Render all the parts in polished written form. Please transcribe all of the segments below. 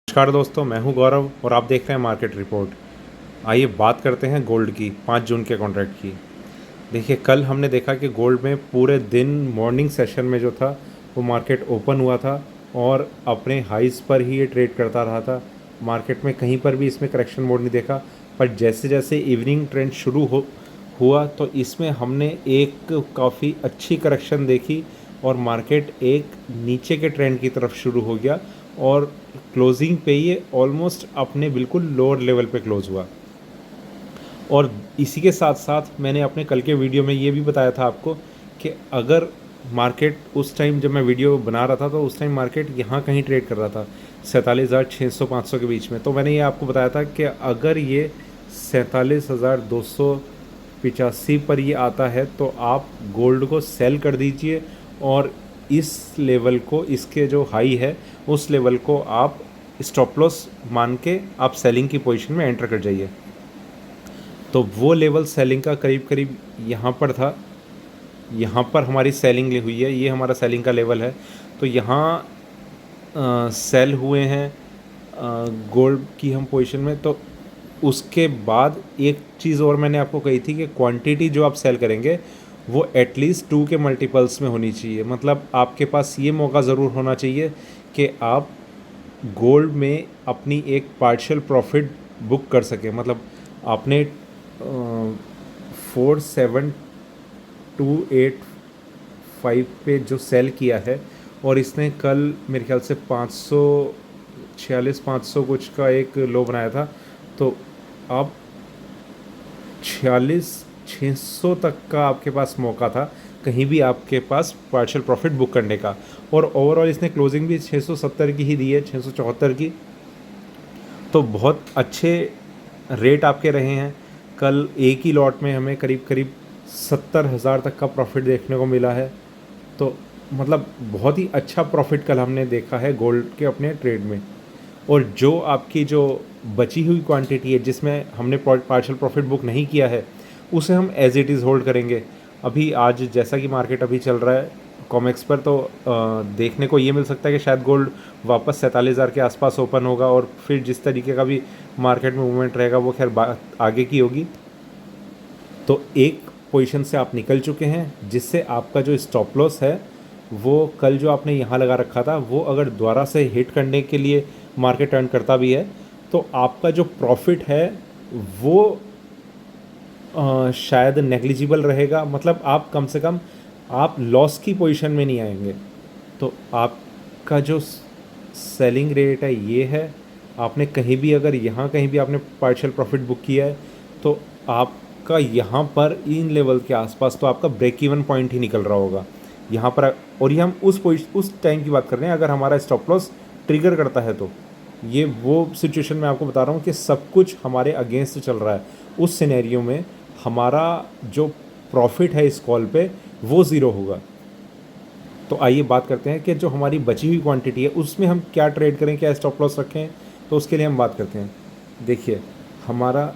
नमस्कार दोस्तों, मैं हूं गौरव और आप देख रहे हैं मार्केट रिपोर्ट। आइए बात करते हैं गोल्ड की 5 जून के कॉन्ट्रैक्ट की। देखिए, कल हमने देखा कि गोल्ड में पूरे दिन मॉर्निंग सेशन में जो था वो मार्केट ओपन हुआ था और अपने हाइज़ पर ही ये ट्रेड करता रहा था। मार्केट में कहीं पर भी इसमें करेक्शन मोड नहीं देखा, पर जैसे जैसे इवनिंग ट्रेंड शुरू हुआ तो इसमें हमने एक काफ़ी अच्छी करेक्शन देखी और मार्केट एक नीचे के ट्रेंड की तरफ शुरू हो गया और क्लोजिंग पे ये ऑलमोस्ट अपने बिल्कुल लोअर लेवल पे क्लोज हुआ। और इसी के साथ साथ मैंने अपने कल के वीडियो में ये भी बताया था आपको कि अगर मार्केट उस टाइम जब मैं वीडियो बना रहा था तो उस टाइम मार्केट यहाँ कहीं ट्रेड कर रहा था 47,600-500 के बीच में। तो मैंने ये आपको बताया था कि अगर ये 47,285 पर ये आता है तो आप गोल्ड को सेल कर दीजिए और इस लेवल को, इसके जो हाई है उस लेवल को आप स्टॉप लॉस मान के आप सेलिंग की पोजीशन में एंटर कर जाइए। तो वो लेवल सेलिंग का करीब करीब यहाँ पर था। यहाँ पर हमारी सेलिंग हुई है, ये हमारा सेलिंग का लेवल है। तो यहाँ सेल हुए हैं गोल्ड की हम पोजीशन में। तो उसके बाद एक चीज़ और मैंने आपको कही थी कि क्वांटिटी जो आप सेल करेंगे वो एटलीस्ट 2 के मल्टीपल्स में होनी चाहिए। मतलब आपके पास ये मौका ज़रूर होना चाहिए कि आप गोल्ड में अपनी एक पार्शियल प्रॉफिट बुक कर सकें। मतलब आपने 47,285 पे जो सेल किया है और इसने कल मेरे ख्याल से 546 कुछ का एक लो बनाया था, तो अब 46,600 तक का आपके पास मौका था कहीं भी आपके पास पार्शियल प्रॉफिट बुक करने का। और ओवरऑल इसने क्लोजिंग भी 670 की ही दी है, 674 की। तो बहुत अच्छे रेट आपके रहे हैं। कल एक ही लॉट में हमें करीब करीब 70,000 तक का प्रॉफिट देखने को मिला है। तो मतलब बहुत ही अच्छा प्रॉफिट कल हमने देखा है गोल्ड के अपने ट्रेड में। और जो आपकी जो बची हुई क्वांटिटी है जिसमें हमने पार्शियल प्रॉफिट बुक नहीं किया है उसे हम एज इट इज़ होल्ड करेंगे। अभी आज जैसा कि मार्केट अभी चल रहा है कॉमेक्स पर, तो देखने को ये मिल सकता है कि शायद गोल्ड वापस 47,000 के आसपास ओपन होगा और फिर जिस तरीके का भी मार्केट में मूवमेंट रहेगा वो खैर बात आगे की होगी। तो एक पोजीशन से आप निकल चुके हैं जिससे आपका जो स्टॉप लॉस है वो कल जो आपने यहाँ लगा रखा था वो अगर दोबारा से हिट करने के लिए मार्केट टर्न करता भी है तो आपका जो प्रॉफिट है वो शायद नेग्लिजिबल रहेगा। मतलब आप कम से कम आप लॉस की पोजीशन में नहीं आएंगे। तो आपका जो सेलिंग रेट है ये है। आपने कहीं भी अगर यहाँ कहीं भी आपने पार्शियल प्रॉफिट बुक किया है तो आपका यहाँ पर इन लेवल के आसपास तो आपका ब्रेक इवन पॉइंट ही निकल रहा होगा यहाँ पर। और ये हम उस टाइम की बात कर रहे हैं अगर हमारा स्टॉप लॉस ट्रिगर करता है। तो ये वो सिचुएशन मैं आपको बता रहा हूँ कि सब कुछ हमारे अगेंस्ट चल रहा है। उस सिनेरियो में हमारा जो प्रॉफिट है इस कॉल पे वो ज़ीरो होगा। तो आइए बात करते हैं कि जो हमारी बची हुई क्वांटिटी है उसमें हम क्या ट्रेड करें, क्या स्टॉप लॉस रखें। तो उसके लिए हम बात करते हैं। देखिए, हमारा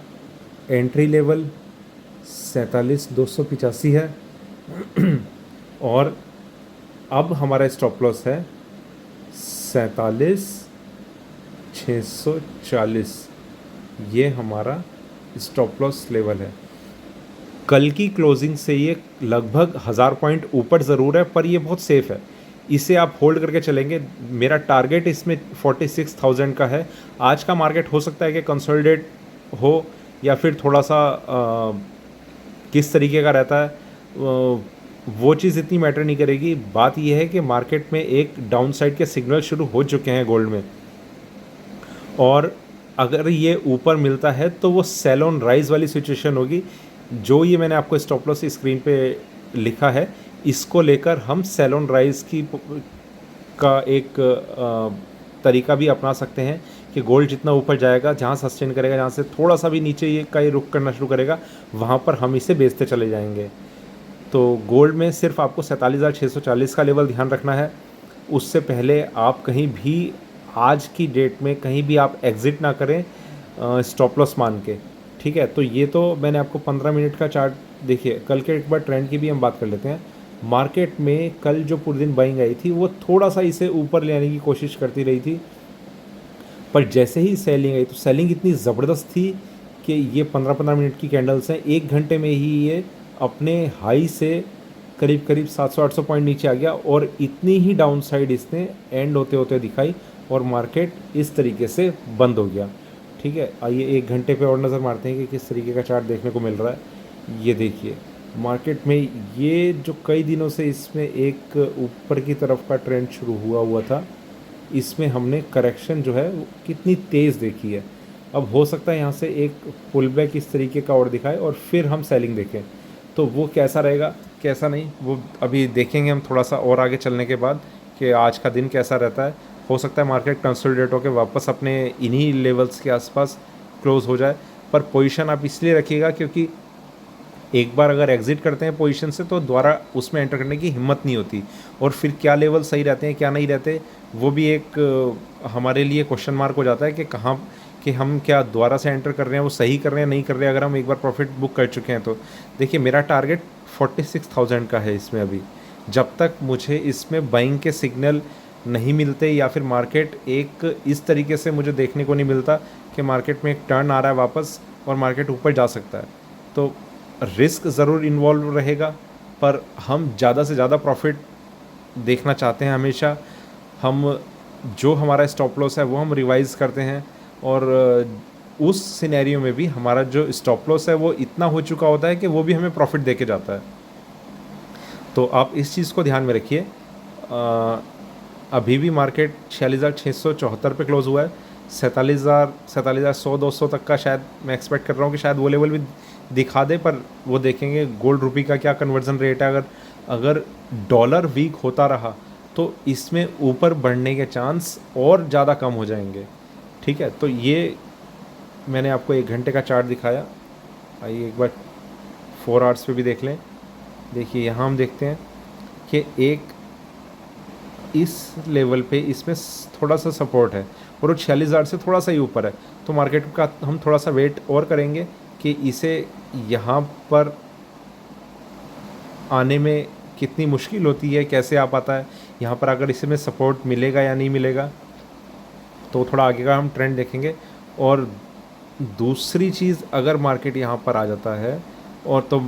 एंट्री लेवल 47,285 है और अब हमारा स्टॉप लॉस है 47,640। ये हमारा स्टॉप लॉस लेवल है। कल की क्लोजिंग से ये लगभग 1000 पॉइंट ऊपर ज़रूर है पर ये बहुत सेफ़ है। इसे आप होल्ड करके चलेंगे। मेरा टारगेट इसमें 46,000 का है। आज का मार्केट हो सकता है कि कंसोलिडेट हो या फिर थोड़ा सा किस तरीके का रहता है वो चीज़ इतनी मैटर नहीं करेगी। बात यह है कि मार्केट में एक डाउन साइड के सिग्नल शुरू हो चुके हैं गोल्ड में और अगर ये ऊपर मिलता है तो वो सेल ऑन राइज वाली सिचुएशन होगी। जो ये मैंने आपको स्टॉप लॉस स्क्रीन पे लिखा है इसको लेकर हम सेल ऑन राइज की का एक तरीका भी अपना सकते हैं कि गोल्ड जितना ऊपर जाएगा, जहाँ सस्टेन करेगा, जहाँ से थोड़ा सा भी नीचे ये का रुख करना शुरू करेगा वहाँ पर हम इसे बेचते चले जाएंगे। तो गोल्ड में सिर्फ आपको 47,640 का लेवल ध्यान रखना है। उससे पहले आप कहीं भी आज की डेट में कहीं भी आप एग्ज़िट ना करें स्टॉप लॉस मान के। ठीक है, तो ये तो मैंने आपको 15 मिनट का चार्ट। देखिए, कल के एक बार ट्रेंड की भी हम बात कर लेते हैं। मार्केट में कल जो पूरे दिन बाइंग आई थी वो थोड़ा सा इसे ऊपर ले आने की कोशिश करती रही थी पर जैसे ही सेलिंग आई तो सेलिंग इतनी ज़बरदस्त थी कि ये 15-15 मिनट की कैंडल्स हैं, 1 घंटे में ही ये अपने हाई से करीब करीब 700-800 पॉइंट नीचे आ गया और इतनी ही डाउन साइड इसने एंड होते होते दिखाई और मार्केट इस तरीके से बंद हो गया। ठीक है, आइए 1 घंटे पे और नज़र मारते हैं कि किस तरीके का चार्ट देखने को मिल रहा है। ये देखिए मार्केट में ये जो कई दिनों से इसमें एक ऊपर की तरफ का ट्रेंड शुरू हुआ था, इसमें हमने करेक्शन जो है वो कितनी तेज़ देखी है। अब हो सकता है यहाँ से एक पुल बैक इस तरीके का और दिखाए और फिर हम सेलिंग देखें, तो वो कैसा रहेगा कैसा नहीं वो अभी देखेंगे हम थोड़ा सा और आगे चलने के बाद कि आज का दिन कैसा रहता है। हो सकता है मार्केट कंसोलिडेट होकर वापस अपने इन्हीं लेवल्स के आसपास क्लोज हो जाए, पर पोजीशन आप इसलिए रखिएगा क्योंकि एक बार अगर एग्जिट करते हैं पोजीशन से तो दोबारा उसमें एंटर करने की हिम्मत नहीं होती, और फिर क्या लेवल सही रहते हैं क्या नहीं रहते वो भी एक हमारे लिए क्वेश्चन मार्क हो जाता है कि कहाँ कि हम क्या दोबारा से एंटर कर रहे हैं वो सही कर रहे हैं नहीं कर रहे हैं अगर हम एक बार प्रॉफिट बुक कर चुके हैं तो। देखिए मेरा टारगेट 46,000 का है इसमें अभी, जब तक मुझे इसमें बाइंग के सिग्नल नहीं मिलते या फिर मार्केट एक इस तरीके से मुझे देखने को नहीं मिलता कि मार्केट में एक टर्न आ रहा है वापस और मार्केट ऊपर जा सकता है, तो रिस्क ज़रूर इन्वॉल्व रहेगा, पर हम ज़्यादा से ज़्यादा प्रॉफिट देखना चाहते हैं हमेशा। हम जो हमारा स्टॉप लॉस है वो हम रिवाइज़ करते हैं और उस सिनेरियो में भी हमारा जो स्टॉप लॉस है वो इतना हो चुका होता है कि वो भी हमें प्रॉफिट दे के जाता है। तो आप इस चीज़ को ध्यान में रखिए। अभी भी मार्केट 46,674 पे क्लोज़ हुआ है। 47,100-200 तक का शायद मैं एक्सपेक्ट कर रहा हूँ कि शायद वो लेवल भी दिखा दे, पर वो देखेंगे गोल्ड रुपी का क्या कन्वर्जन रेट है। अगर डॉलर वीक होता रहा तो इसमें ऊपर बढ़ने के चांस और ज़्यादा कम हो जाएंगे। ठीक है, तो ये मैंने आपको 1 घंटे का चार्ट दिखाया। आइए एक बार 4 आवर्स पे भी देख लें। देखिए यहाँ हम देखते हैं कि एक इस लेवल पे इसमें थोड़ा सा सपोर्ट है और वो 46,000 से थोड़ा सा ही ऊपर है, तो मार्केट का हम थोड़ा सा वेट और करेंगे कि इसे यहाँ पर आने में कितनी मुश्किल होती है, कैसे आ पाता है यहाँ पर, अगर इसमें सपोर्ट मिलेगा या नहीं मिलेगा, तो थोड़ा आगे का हम ट्रेंड देखेंगे। और दूसरी चीज़, अगर मार्केट यहाँ पर आ जाता है और तो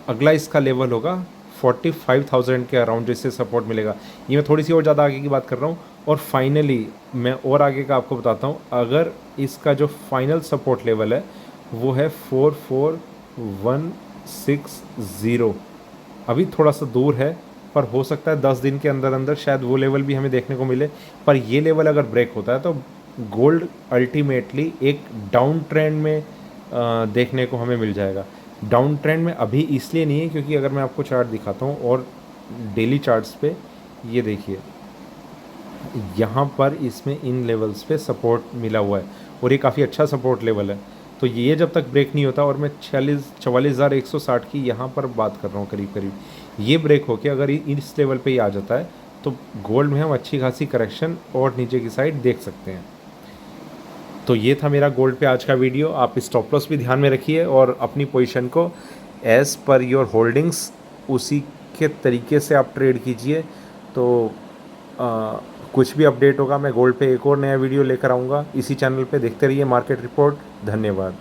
अगला इसका लेवल होगा 45,000 के अराउंड जिससे सपोर्ट मिलेगा। ये मैं थोड़ी सी और ज़्यादा आगे की बात कर रहा हूँ। और फाइनली मैं और आगे का आपको बताता हूँ, अगर इसका जो फाइनल सपोर्ट लेवल है वो है 44,160। अभी थोड़ा सा दूर है, पर हो सकता है 10 दिन के अंदर अंदर शायद वो लेवल भी हमें देखने को मिले। पर ये लेवल अगर ब्रेक होता है तो गोल्ड अल्टीमेटली एक डाउन ट्रेंड में देखने को हमें मिल जाएगा। डाउन ट्रेंड में अभी इसलिए नहीं है क्योंकि अगर मैं आपको चार्ट दिखाता हूँ और डेली चार्ट्स पे, ये देखिए यहाँ पर इसमें इन लेवल्स पे सपोर्ट मिला हुआ है और ये काफ़ी अच्छा सपोर्ट लेवल है। तो ये जब तक ब्रेक नहीं होता, और मैं 44,160 की यहाँ पर बात कर रहा हूँ करीब करीब, ये ब्रेक होके अगर इस लेवल पे ही आ जाता है तो गोल्ड में हम अच्छी खासी करेक्शन और नीचे की साइड देख सकते हैं। तो ये था मेरा गोल्ड पे आज का वीडियो। आप स्टॉप लॉस भी ध्यान में रखिए और अपनी पोजीशन को एज़ पर योर होल्डिंग्स उसी के तरीके से आप ट्रेड कीजिए। तो कुछ भी अपडेट होगा मैं गोल्ड पे एक और नया वीडियो लेकर आऊँगा इसी चैनल पे। देखते रहिए मार्केट रिपोर्ट। धन्यवाद।